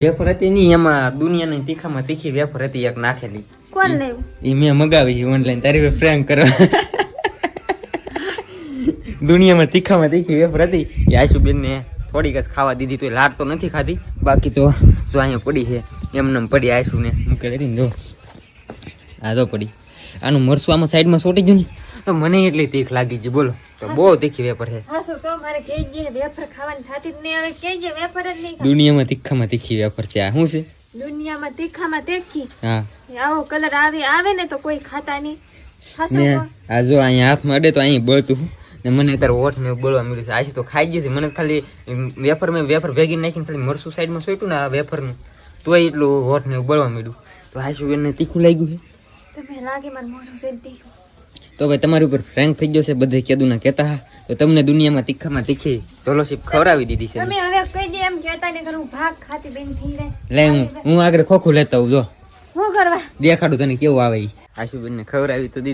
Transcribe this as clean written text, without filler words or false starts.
Wafer હતી ની એમાં દુનિયાની તીખામાં તીખી વેફર હતી એક નાખેલી. કોણ લેવું? એ મેં મગાવી ઓનલાઈન તારી ફ્રેન્ક કરવા. દુનિયામાં તીખામાં તીખી વેફર હતી એ આશુબેન ને થોડીક જ ખાવા દીધી તો લાડ તો નથી ખાધી, બાકી તો જો અહીંયા પડી છે એમને પડી. આશુ ને મૂકેલી હતી ને જો આ તો પડી. આનું મરસું આમાં સાઈડમાં સોટી ગયું ને તો મને એટલી તીખ લાગી ગઈ. બોલો તો બહુ તીખી વેફર છે. હા શું તો મારે કેજે વેફર ખાવાની થાતી જ નહીં. હવે કેજે વેફર જ નહીં ખાવ. દુનિયામાં તીખામાં તીખી વેફર છે. આ શું છે? દુનિયામાં તીખામાં તીખી. હા આવો કલર આવે ને તો કોઈ ખાતા નહીં. હા શું ને તો આ જો અહીંયા હાથમાં અડે તો અહીં બળતું ને મને અત્યારે હોઠ ને બળવા મળ્યું છે. આશી તો ખાઈ ગઈ છે. મને ખાલી વેફર ભેગી નાખીને ખાલી મરસું સાઈડમાં સોટ્યું ને આ વેફરનું તોય એટલું હોઠ ને બળવા મળ્યું. તો આશુ એને તીખું લાગ્યું છે. તમે લાગે મારું મોઢું છે તીખું. તો ભાઈ તમારી ઉપર ફ્રેન્ક થઈ ગયો છે. બધે કેદું ના કહેતા હા તો તમને દુનિયામાં તીખામાં તીખી સોલોશીપ ખવડાવી દીધી છે. તમે હવે કહીજે એમ કહેતા ને કરું ભાગ ખાતી બેન થઈ રહે. લે હું આગળ ખોખું લેતા હું જો શું કરવા દેખાડું તને કેવું આવે. આશુબેન ને ખવડાવી તો દીધી.